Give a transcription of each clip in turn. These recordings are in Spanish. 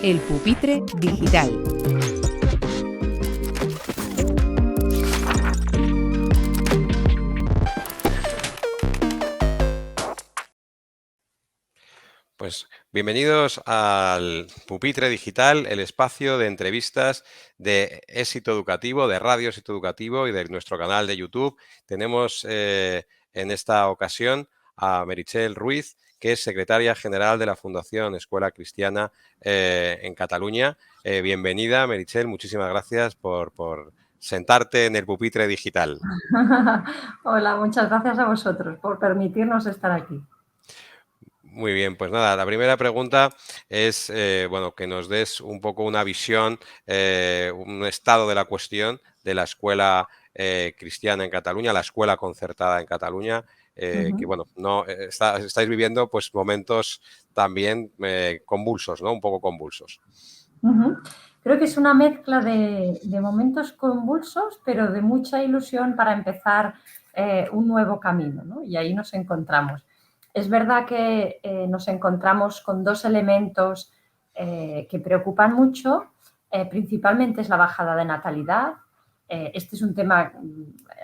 El pupitre digital. Pues bienvenidos al Pupitre Digital, el espacio de entrevistas de Éxito Educativo, de Radio Éxito Educativo y de nuestro canal de YouTube. Tenemos en esta ocasión a Meritxell Ruiz, que es secretaria general de la Fundación Escuela Cristiana en Cataluña. Bienvenida, Meritxell, muchísimas gracias por sentarte en el Pupitre Digital. Hola, muchas gracias a vosotros por permitirnos estar aquí. Muy bien, pues nada, la primera pregunta es, bueno, que nos des un poco una visión, un estado de la cuestión de la escuela cristiana en Cataluña, la escuela concertada en Cataluña, que bueno, no estáis viviendo pues momentos también convulsos, ¿no? Un poco convulsos. Creo que es una mezcla de momentos convulsos, pero de mucha ilusión para empezar un nuevo camino, ¿no? Y ahí nos encontramos. Es verdad que nos encontramos con dos elementos que preocupan mucho. Principalmente es la bajada de natalidad. Este es un tema,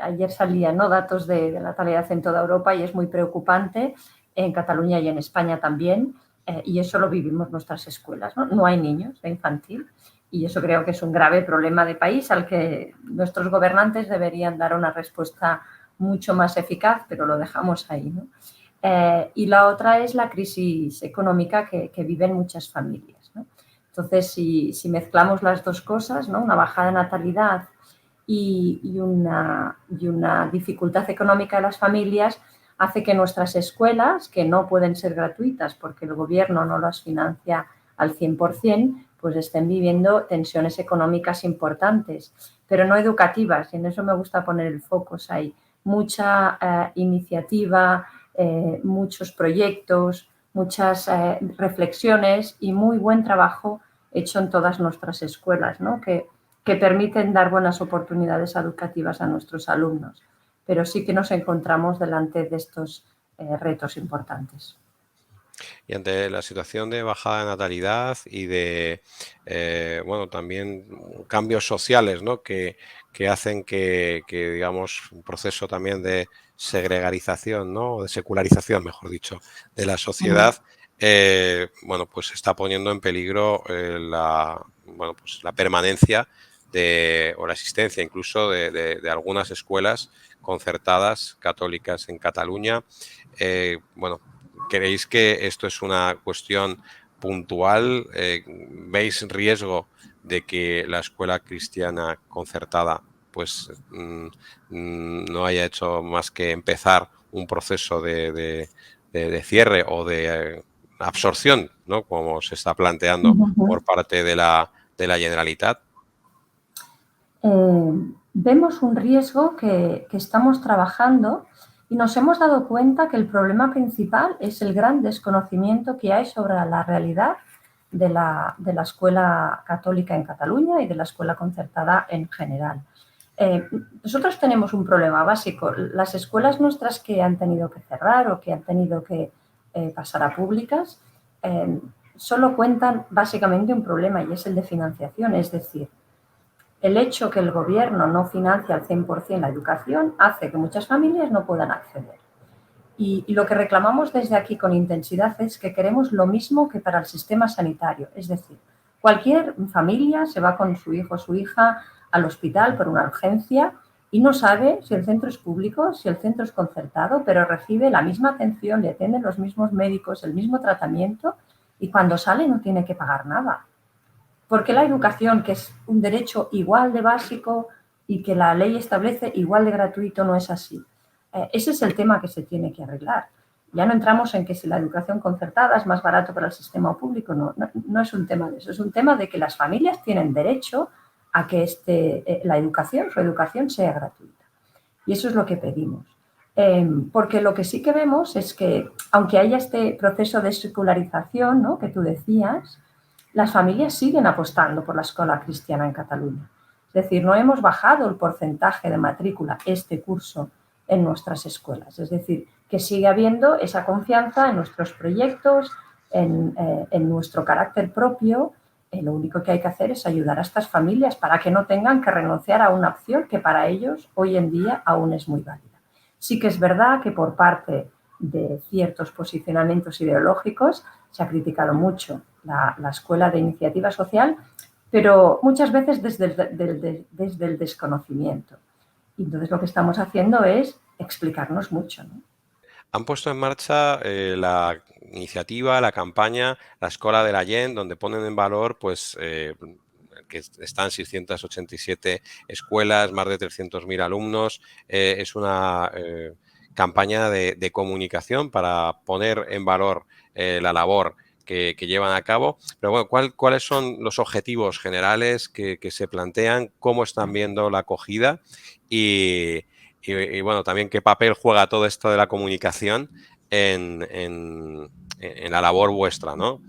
ayer salían, ¿no?, datos de natalidad en toda Europa y es muy preocupante, en Cataluña y en España también, y eso lo vivimos en nuestras escuelas, ¿no? No hay niños de infantil y eso creo que es un grave problema de país al que nuestros gobernantes deberían dar una respuesta mucho más eficaz, pero lo dejamos ahí, ¿no? Y la otra es la crisis económica que viven muchas familias, ¿no? Entonces, si mezclamos las dos cosas, ¿no?, una bajada de natalidad y una dificultad económica de las familias, hace que nuestras escuelas, que no pueden ser gratuitas porque el gobierno no las financia al 100%, pues estén viviendo tensiones económicas importantes, pero no educativas, y en eso me gusta poner el foco. O sea, hay mucha iniciativa, muchos proyectos, muchas reflexiones y muy buen trabajo hecho en todas nuestras escuelas, ¿no?, que permiten dar buenas oportunidades educativas a nuestros alumnos. Pero sí que nos encontramos delante de estos retos importantes. Y ante la situación de bajada de natalidad y de, bueno, también cambios sociales, ¿no?, que hacen que, digamos, un proceso también de segregarización, ¿no?, o de secularización, mejor dicho, de la sociedad, bueno, pues se está poniendo en peligro bueno, pues la permanencia o la existencia incluso de algunas escuelas concertadas católicas en Cataluña. Bueno, ¿creéis que esto es una cuestión puntual? ¿Veis riesgo de que la escuela cristiana concertada pues no haya hecho más que empezar un proceso de cierre o de absorción, ¿no?, como se está planteando por parte de la Generalitat? Vemos un riesgo que estamos trabajando y nos hemos dado cuenta que el problema principal es el gran desconocimiento que hay sobre la realidad de la escuela católica en Cataluña y de la escuela concertada en general. Nosotros tenemos un problema básico. Las escuelas nuestras que han tenido que cerrar o que han tenido que pasar a públicas solo cuentan básicamente un problema, y es el de financiación. Es decir, el hecho que el gobierno no financia al 100% la educación hace que muchas familias no puedan acceder. Y lo que reclamamos desde aquí con intensidad es que queremos lo mismo que para el sistema sanitario. Es decir, cualquier familia se va con su hijo o su hija al hospital por una urgencia y no sabe si el centro es público, si el centro es concertado, pero recibe la misma atención, le atienden los mismos médicos, el mismo tratamiento, y cuando sale no tiene que pagar nada. Porque la educación, que es un derecho igual de básico y que la ley establece igual de gratuito, no es así? Ese es el tema que se tiene que arreglar. Ya no entramos en que si la educación concertada es más barato para el sistema público, no es un tema de eso, es un tema de que las familias tienen derecho a que su educación sea gratuita. Y eso es lo que pedimos. Porque lo que sí que vemos es que, aunque haya este proceso de secularización, ¿no?, que tú decías, las familias siguen apostando por la escuela cristiana en Cataluña. Es decir, no hemos bajado el porcentaje de matrícula este curso en nuestras escuelas. Es decir, que sigue habiendo esa confianza en nuestros proyectos, en nuestro carácter propio lo único que hay que hacer es ayudar a estas familias para que no tengan que renunciar a una opción que para ellos hoy en día aún es muy válida. Sí que es verdad que por parte de ciertos posicionamientos ideológicos se ha criticado mucho la escuela de iniciativa social, pero muchas veces desde el desconocimiento. Y entonces lo que estamos haciendo es explicarnos mucho, ¿no? Han puesto en marcha la iniciativa, la campaña, la Escola de la Gent, donde ponen en valor pues, que están 687 escuelas, más de 300.000 alumnos. Es una campaña de comunicación para poner en valor la labor que llevan a cabo. Pero bueno, ¿cuáles son los objetivos generales que se plantean? ¿Cómo están viendo la acogida? Y bueno, también qué papel juega todo esto de la comunicación en la labor vuestra, ¿no?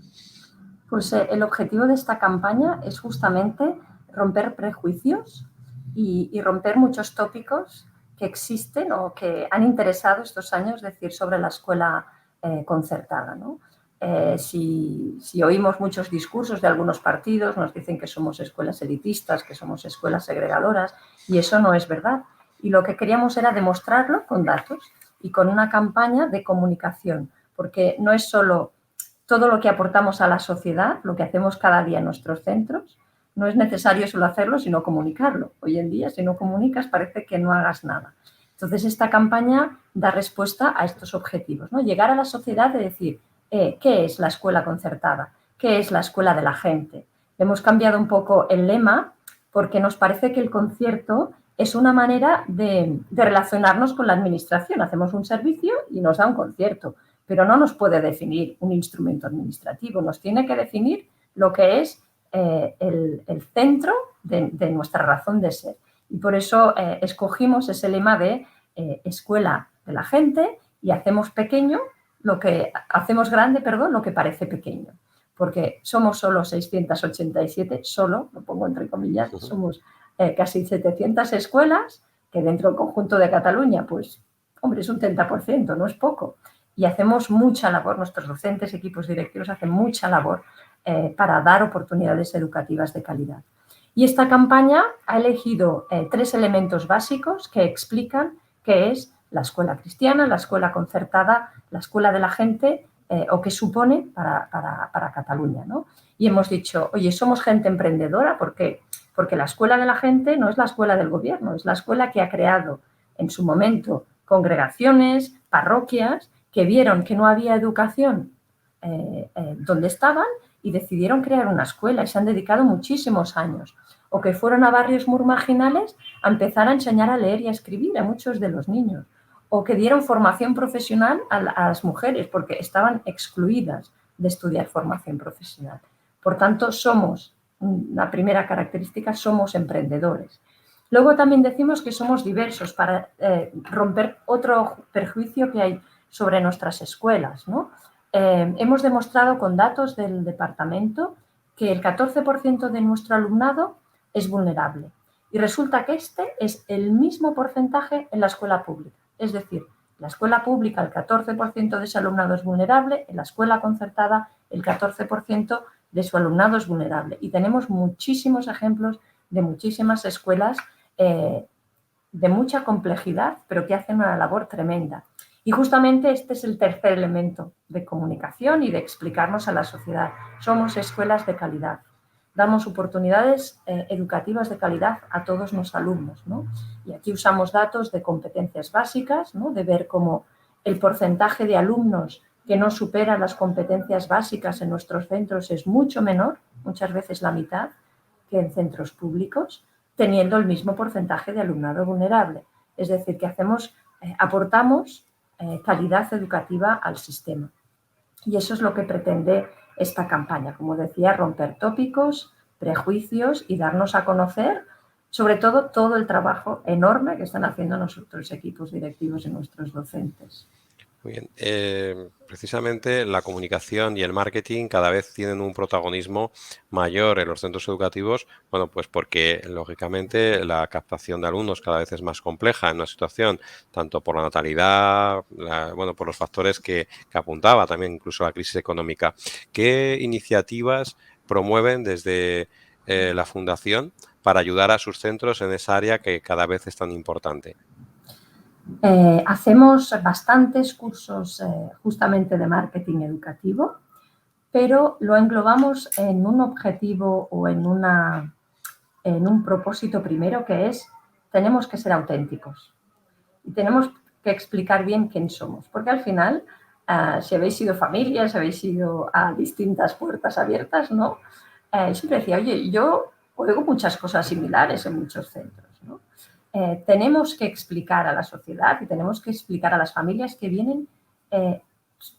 Pues el objetivo de esta campaña es justamente romper prejuicios y romper muchos tópicos que existen o que han interesado estos años decir sobre la escuela concertada, ¿no? Si oímos muchos discursos de algunos partidos, nos dicen que somos escuelas elitistas, que somos escuelas segregadoras, y eso no es verdad. Y lo que queríamos era demostrarlo con datos y con una campaña de comunicación, porque no es solo todo lo que aportamos a la sociedad, lo que hacemos cada día en nuestros centros, no es necesario solo hacerlo, sino comunicarlo. Hoy en día, si no comunicas, parece que no hagas nada. Entonces, esta campaña da respuesta a estos objetivos, ¿no? Llegar a la sociedad y decir, ¿qué es la escuela concertada? ¿Qué es la escuela de la gente? Hemos cambiado un poco el lema porque nos parece que el concierto es una manera de relacionarnos con la administración. Hacemos un servicio y nos da un concierto, pero no nos puede definir un instrumento administrativo, nos tiene que definir lo que es el centro de nuestra razón de ser. Y por eso escogimos ese lema de escuela de la gente y hacemos grande, lo que parece pequeño. Porque somos solo 687, solo, lo pongo entre comillas, somos casi 700 escuelas, que dentro del conjunto de Cataluña, pues, hombre, es un 30%, no es poco. Y hacemos mucha labor, nuestros docentes, equipos directivos hacen mucha labor para dar oportunidades educativas de calidad. Y esta campaña ha elegido 3 elementos básicos que explican qué es la escuela cristiana, la escuela concertada, la escuela de la gente o qué supone para Cataluña, ¿no? Y hemos dicho, oye, somos gente emprendedora, ¿por qué? Porque la escuela de la gente no es la escuela del gobierno, es la escuela que ha creado en su momento congregaciones, parroquias, que vieron que no había educación donde estaban y decidieron crear una escuela y se han dedicado muchísimos años. O que fueron a barrios muy marginales a empezar a enseñar a leer y a escribir a muchos de los niños. O que dieron formación profesional a las mujeres porque estaban excluidas de estudiar formación profesional. Por tanto, somos, la primera característica, somos emprendedores. Luego también decimos que somos diversos para romper otro perjuicio que hay sobre nuestras escuelas, ¿no? Hemos demostrado con datos del departamento que el 14% de nuestro alumnado es vulnerable y resulta que este es el mismo porcentaje en la escuela pública. Es decir, en la escuela pública el 14% de su alumnado es vulnerable, en la escuela concertada el 14% de su alumnado es vulnerable. Y tenemos muchísimos ejemplos de muchísimas escuelas de mucha complejidad, pero que hacen una labor tremenda. Y justamente este es el tercer elemento de comunicación y de explicarnos a la sociedad. Somos escuelas de calidad. Damos oportunidades educativas de calidad a todos los alumnos, ¿no? Y aquí usamos datos de competencias básicas, ¿no? De ver cómo el porcentaje de alumnos que no superan las competencias básicas en nuestros centros es mucho menor, muchas veces la mitad, que en centros públicos, teniendo el mismo porcentaje de alumnado vulnerable. Es decir, que aportamos calidad educativa al sistema. Y eso es lo que pretende esta campaña, como decía, romper tópicos, prejuicios y darnos a conocer, sobre todo el trabajo enorme que están haciendo nuestros equipos directivos y nuestros docentes. Muy bien. Precisamente la comunicación y el marketing cada vez tienen un protagonismo mayor en los centros educativos, bueno, pues porque lógicamente la captación de alumnos cada vez es más compleja en una situación, tanto por la natalidad, bueno, por los factores que apuntaba también incluso la crisis económica. ¿Qué iniciativas promueven desde la Fundación para ayudar a sus centros en esa área que cada vez es tan importante? Hacemos bastantes cursos justamente de marketing educativo, pero lo englobamos en un objetivo o en un propósito primero, que es: tenemos que ser auténticos y tenemos que explicar bien quién somos, porque al final, si habéis sido familia, si habéis ido a distintas puertas abiertas, ¿no? Siempre decía, oye, yo oigo muchas cosas similares en muchos centros, ¿no? Tenemos que explicar a la sociedad y tenemos que explicar a las familias que vienen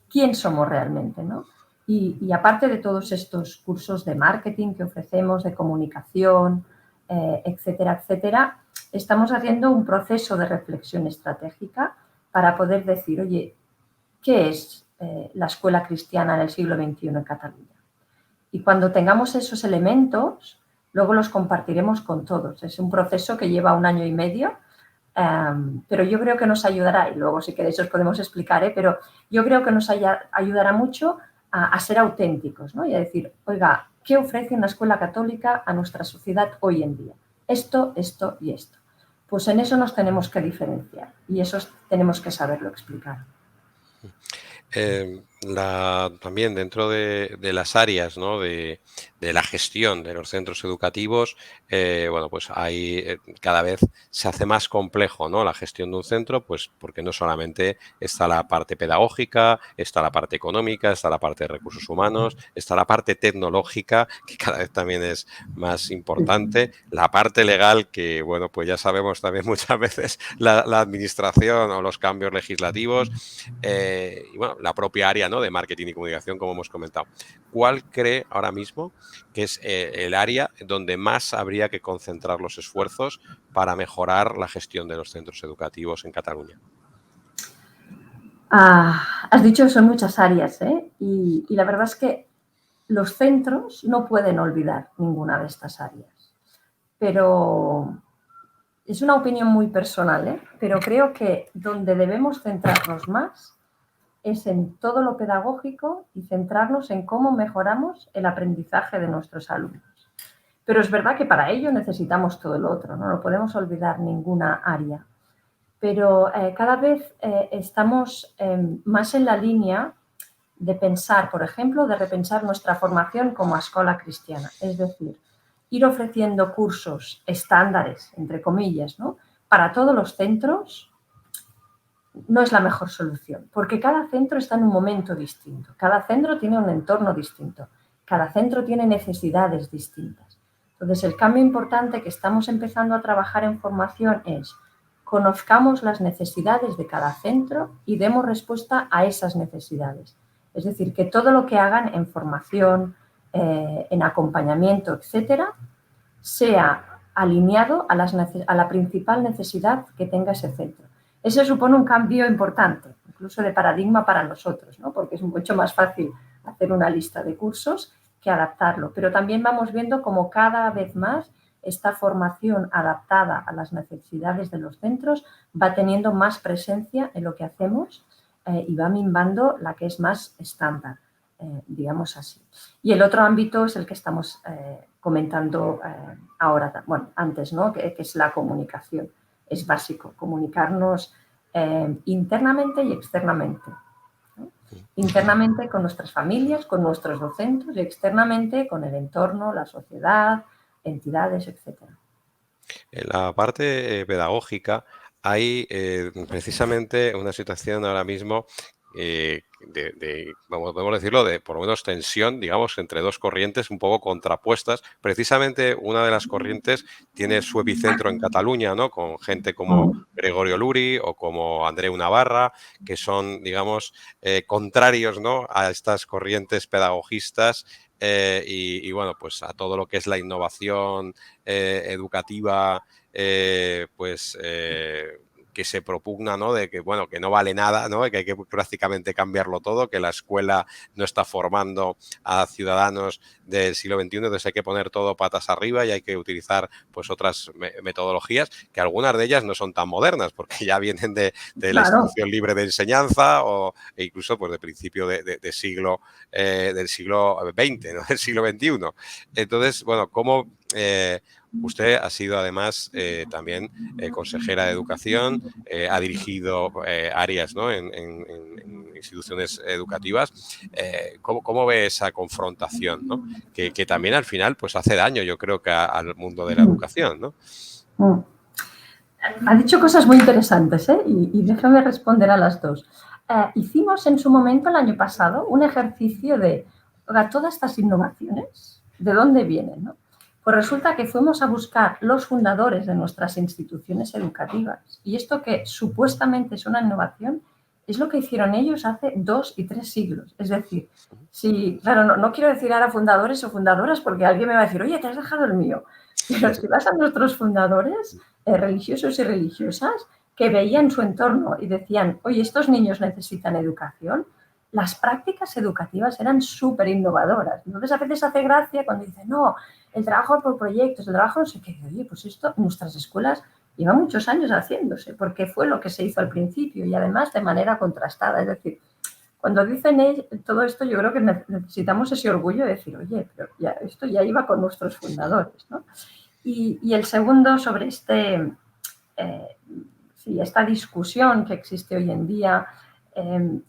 quién somos realmente, ¿no? Y aparte de todos estos cursos de marketing que ofrecemos, de comunicación, etcétera, etcétera, estamos haciendo un proceso de reflexión estratégica para poder decir, oye, ¿qué es la escuela cristiana en el siglo XXI en Cataluña? Y cuando tengamos esos elementos, luego los compartiremos con todos. Es un proceso que lleva 1 año y medio, pero yo creo que nos ayudará, y luego si queréis os podemos explicar, pero yo creo que nos ayudará mucho a ser auténticos, ¿no? Y a decir, oiga, ¿qué ofrece una escuela católica a nuestra sociedad hoy en día? Esto, esto y esto. Pues en eso nos tenemos que diferenciar y eso tenemos que saberlo explicar. También dentro de las áreas, ¿no? de la gestión de los centros educativos, bueno, pues hay cada vez se hace más complejo, ¿no? La gestión de un centro, pues porque no solamente está la parte pedagógica, está la parte económica, está la parte de recursos humanos, está la parte tecnológica, que cada vez también es más importante, la parte legal, que bueno, pues ya sabemos también muchas veces la administración o los cambios legislativos, y bueno, la propia área, ¿no? de marketing y comunicación, como hemos comentado. ¿Cuál cree ahora mismo que es el área donde más habría que concentrar los esfuerzos para mejorar la gestión de los centros educativos en Cataluña? Has dicho que son muchas áreas, y la verdad es que los centros no pueden olvidar ninguna de estas áreas. Pero es una opinión muy personal, pero creo que donde debemos centrarnos más es en todo lo pedagógico y centrarnos en cómo mejoramos el aprendizaje de nuestros alumnos. Pero es verdad que para ello necesitamos todo lo otro, no podemos olvidar ninguna área. Pero cada vez estamos más en la línea de pensar, por ejemplo, de repensar nuestra formación como escuela cristiana. Es decir, ir ofreciendo cursos estándares, entre comillas, ¿no? para todos los centros no es la mejor solución, porque cada centro está en un momento distinto, cada centro tiene un entorno distinto, cada centro tiene necesidades distintas. Entonces, el cambio importante que estamos empezando a trabajar en formación es: conozcamos las necesidades de cada centro y demos respuesta a esas necesidades. Es decir, que todo lo que hagan en formación, en acompañamiento, etcétera, sea alineado a la principal necesidad que tenga ese centro. Eso supone un cambio importante, incluso de paradigma para nosotros, ¿no? Porque es mucho más fácil hacer una lista de cursos que adaptarlo. Pero también vamos viendo cómo cada vez más esta formación adaptada a las necesidades de los centros va teniendo más presencia en lo que hacemos y va minvando la que es más estándar, digamos así. Y el otro ámbito es el que estamos comentando ahora, bueno, antes, ¿no? que es la comunicación. Es básico comunicarnos internamente y externamente, ¿no? Internamente con nuestras familias, con nuestros docentes, y externamente con el entorno, la sociedad, entidades, etcétera. En la parte pedagógica hay precisamente una situación ahora mismo vamos, podemos decirlo, de por lo menos tensión, digamos, entre dos corrientes un poco contrapuestas. Precisamente una de las corrientes tiene su epicentro en Cataluña, ¿no? Con gente como Gregorio Luri o como Andreu Navarra, que son, digamos, contrarios, ¿no? a estas corrientes pedagogistas y, bueno, pues a todo lo que es la innovación educativa, que se propugna, ¿no? De que, bueno, que no vale nada, ¿no? Que hay que prácticamente cambiarlo todo, que la escuela no está formando a ciudadanos del siglo XXI, entonces hay que poner todo patas arriba y hay que utilizar pues otras metodologías, que algunas de ellas no son tan modernas, porque ya vienen de la Claro. instrucción libre de enseñanza e incluso pues de principio del siglo XX, ¿no? Del siglo XXI. Entonces, bueno, ¿cómo usted ha sido además también consejera de educación, ha dirigido áreas, ¿no? en instituciones educativas? ¿Cómo ve esa confrontación, ¿no? Que también al final pues hace daño, yo creo, que al mundo de la educación, ¿no? Ha dicho cosas muy interesantes, ¿eh? Y déjame responder a las dos. Hicimos en su momento, el año pasado, un ejercicio de, oiga, todas estas innovaciones, ¿de dónde vienen, no? Pues resulta que fuimos a buscar los fundadores de nuestras instituciones educativas y esto que supuestamente es una innovación es lo que hicieron ellos hace 2 y 3 siglos. Es decir, si, claro, no quiero decir ahora fundadores o fundadoras porque alguien me va a decir, oye, te has dejado el mío. Pero si vas a nuestros fundadores, religiosos y religiosas, que veían su entorno y decían, oye, estos niños necesitan educación, las prácticas educativas eran súper innovadoras. Entonces, a veces hace gracia cuando dicen, no, el trabajo por proyectos, el trabajo no sé qué. Oye, pues esto en nuestras escuelas lleva muchos años haciéndose, porque fue lo que se hizo al principio y además de manera contrastada. Es decir, cuando dicen todo esto, yo creo que necesitamos ese orgullo de decir, oye, pero ya, esto ya iba con nuestros fundadores, ¿no? Y el segundo sobre esta discusión que existe hoy en día,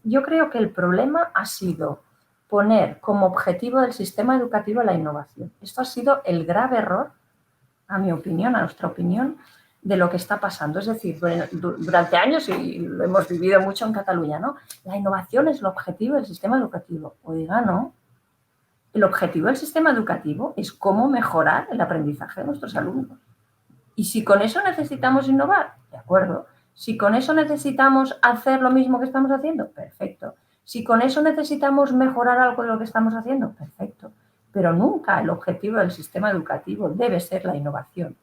yo creo que el problema ha sido poner como objetivo del sistema educativo la innovación. Esto ha sido el grave error, a mi opinión, a nuestra opinión, de lo que está pasando. Es decir, durante años, y lo hemos vivido mucho en Cataluña, ¿no? La innovación es el objetivo del sistema educativo. Oiga, ¿no? El objetivo del sistema educativo es cómo mejorar el aprendizaje de nuestros alumnos. Y si con eso necesitamos innovar, de acuerdo. Si con eso necesitamos hacer lo mismo que estamos haciendo, perfecto. Si con eso necesitamos mejorar algo de lo que estamos haciendo, perfecto. Pero nunca el objetivo del sistema educativo debe ser la innovación.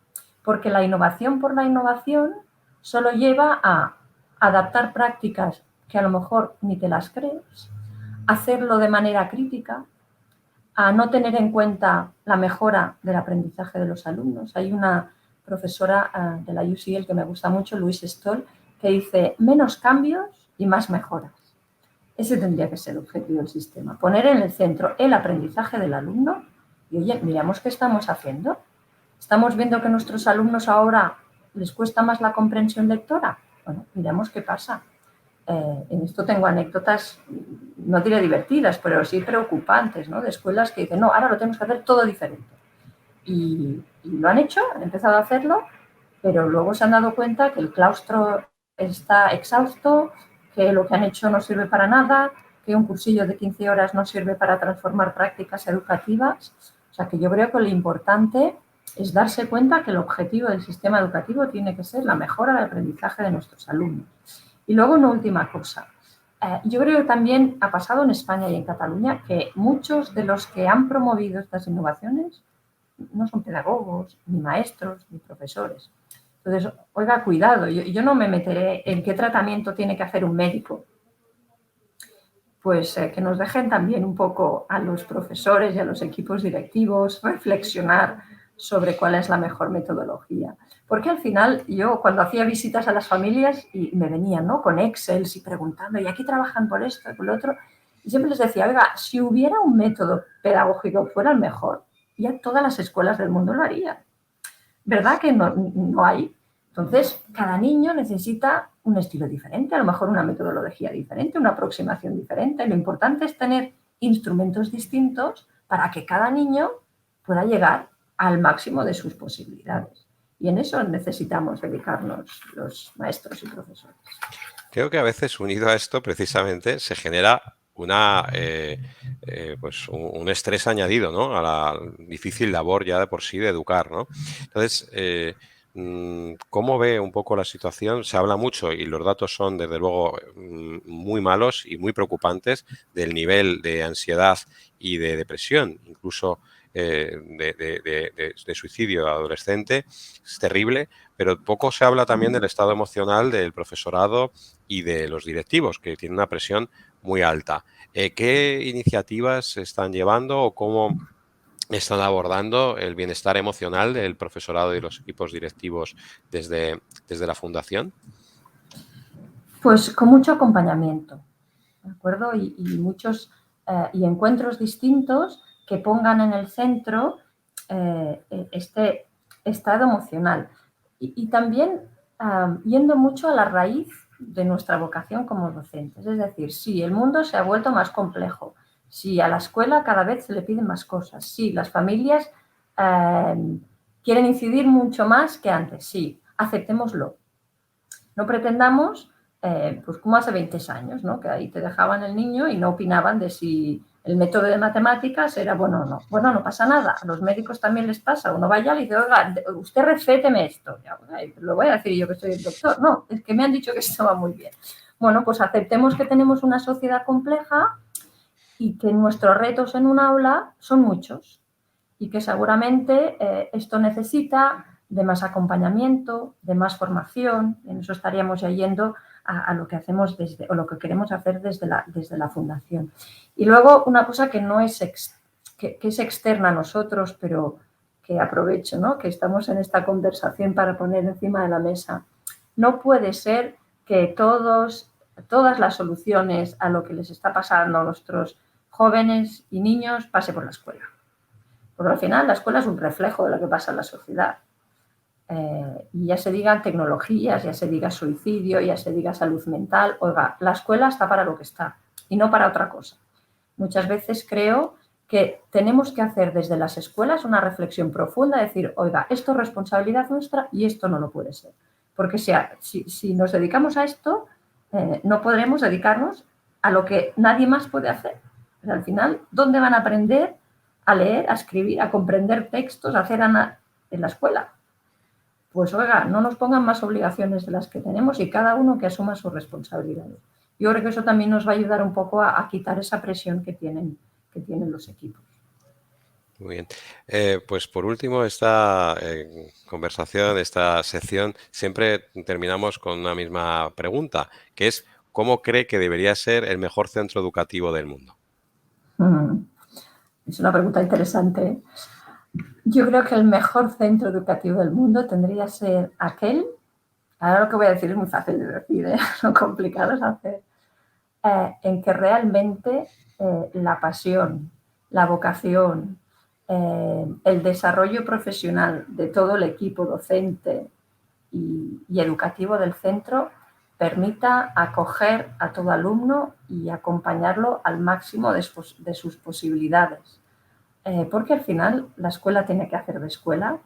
Porque la innovación por la innovación solo lleva a adaptar prácticas que a lo mejor ni te las crees, hacerlo de manera crítica, a no tener en cuenta la mejora del aprendizaje de los alumnos. Hay una profesora de la UCL que me gusta mucho, Louise Stoll, que dice menos cambios y más mejoras. Ese tendría que ser el objetivo del sistema, poner en el centro el aprendizaje del alumno y, oye, miramos qué estamos haciendo. ¿Estamos viendo que a nuestros alumnos ahora les cuesta más la comprensión lectora? Bueno, miramos qué pasa. En esto tengo anécdotas, no diré divertidas, pero sí preocupantes, ¿no? De escuelas que dicen, no, ahora lo tenemos que hacer todo diferente. Y lo han hecho, han empezado a hacerlo, pero luego se han dado cuenta que el claustro está exhausto, que lo que han hecho no sirve para nada, que un cursillo de 15 horas no sirve para transformar prácticas educativas. O sea, que yo creo que lo importante es darse cuenta que el objetivo del sistema educativo tiene que ser la mejora del aprendizaje de nuestros alumnos. Y luego una última cosa. Yo creo que también ha pasado en España y en Cataluña que muchos de los que han promovido estas innovaciones no son pedagogos, ni maestros, ni profesores. Entonces, oiga, cuidado, yo no me meteré en qué tratamiento tiene que hacer un médico. Pues que nos dejen también un poco a los profesores y a los equipos directivos reflexionar sobre cuál es la mejor metodología. Porque al final yo cuando hacía visitas a las familias y me venían, ¿no?, con Excel y preguntando, ¿y aquí trabajan por esto y por lo otro? Y siempre les decía, oiga, si hubiera un método pedagógico que fuera el mejor, ya todas las escuelas del mundo lo harían. ¿Verdad que no hay? Entonces, cada niño necesita un estilo diferente, a lo mejor una metodología diferente, una aproximación diferente. Lo importante es tener instrumentos distintos para que cada niño pueda llegar al máximo de sus posibilidades. Y en eso necesitamos dedicarnos los maestros y profesores. Creo que a veces unido a esto precisamente se genera pues un estrés añadido, ¿no?, a la difícil labor ya de por sí de educar, ¿no? Entonces, ¿cómo ve un poco la situación? Se habla mucho y los datos son desde luego muy malos y muy preocupantes del nivel de ansiedad y de depresión, incluso de suicidio adolescente. Es terrible, pero poco se habla también del estado emocional del profesorado y de los directivos, que tienen una presión muy alta. ¿Qué iniciativas se están llevando o cómo están abordando el bienestar emocional del profesorado y los equipos directivos desde la fundación? Pues con mucho acompañamiento, ¿de acuerdo? Y muchos y encuentros distintos que pongan en el centro este estado emocional. Y también yendo mucho a la raíz de nuestra vocación como docentes. Es decir, sí, el mundo se ha vuelto más complejo, sí, a la escuela cada vez se le piden más cosas, sí, las familias quieren incidir mucho más que antes, sí, aceptémoslo. No pretendamos, pues como hace 20 años, ¿no? Que ahí te dejaban el niño y no opinaban de si el método de matemáticas era bueno o no. Bueno, no pasa nada, a los médicos también les pasa. Uno vaya y dice, oiga, usted recéteme esto. Ya, lo voy a decir yo que soy el doctor. No, es que me han dicho que esto va muy bien. Bueno, pues aceptemos que tenemos una sociedad compleja y que nuestros retos en un aula son muchos y que seguramente esto necesita de más acompañamiento, de más formación. En eso estaríamos ya yendo a lo que hacemos o lo que queremos hacer desde la fundación. Y luego una cosa que no es, que es externa a nosotros, pero que aprovecho, ¿no? Que estamos en esta conversación para poner encima de la mesa. No puede ser que todas las soluciones a lo que les está pasando a nuestros jóvenes y niños pase por la escuela. Porque al final la escuela es un reflejo de lo que pasa en la sociedad. Y ya se digan tecnologías, ya se diga suicidio, ya se diga salud mental. Oiga, la escuela está para lo que está y no para otra cosa. Muchas veces creo que tenemos que hacer desde las escuelas una reflexión profunda, decir, oiga, esto es responsabilidad nuestra y esto no lo puede ser. Porque si nos dedicamos a esto, no podremos dedicarnos a lo que nadie más puede hacer. Pero al final, ¿dónde van a aprender a leer, a escribir, a comprender textos, a hacer en la escuela? Pues oiga, no nos pongan más obligaciones de las que tenemos y cada uno que asuma sus responsabilidades. Yo creo que eso también nos va a ayudar un poco a quitar esa presión que tienen los equipos. Muy bien. Pues por último, esta conversación, esta sección, siempre terminamos con una misma pregunta, que es ¿cómo cree que debería ser el mejor centro educativo del mundo? Es una pregunta interesante. Yo creo que el mejor centro educativo del mundo tendría que ser aquel, ahora lo que voy a decir es muy fácil de decir, lo complicado es hacer, en que realmente la pasión, la vocación, el desarrollo profesional de todo el equipo docente y educativo del centro permita acoger a todo alumno y acompañarlo al máximo de sus posibilidades. Porque al final la escuela tiene que hacer de escuela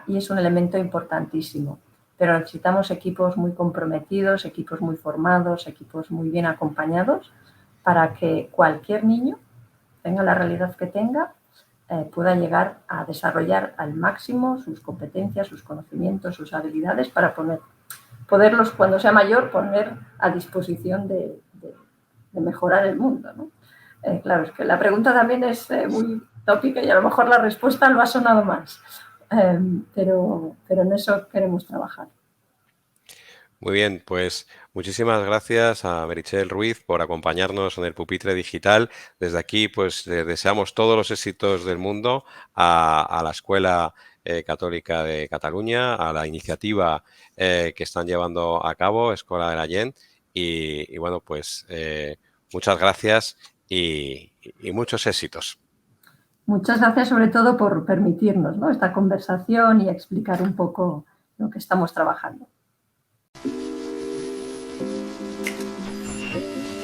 y es un elemento importantísimo. Pero necesitamos equipos muy comprometidos, equipos muy formados, equipos muy bien acompañados para que cualquier niño, tenga la realidad que tenga, pueda llegar a desarrollar al máximo sus competencias, sus conocimientos, sus habilidades para poderlos, cuando sea mayor, poner a disposición de mejorar el mundo, ¿no? Claro, es que la pregunta también es muy tópica y a lo mejor la respuesta lo ha sonado más, pero en eso queremos trabajar. Muy bien, pues muchísimas gracias a Meritxell Ruiz por acompañarnos en el Pupitre Digital. Desde aquí, pues le deseamos todos los éxitos del mundo a la Escuela Católica de Cataluña, a la iniciativa que están llevando a cabo, Escola de la Gent, y bueno, pues muchas gracias y muchos éxitos. Muchas gracias sobre todo por permitirnos, ¿no?, esta conversación y explicar un poco lo que estamos trabajando.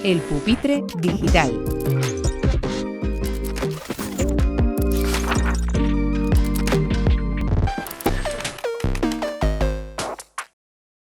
El Pupitre Digital.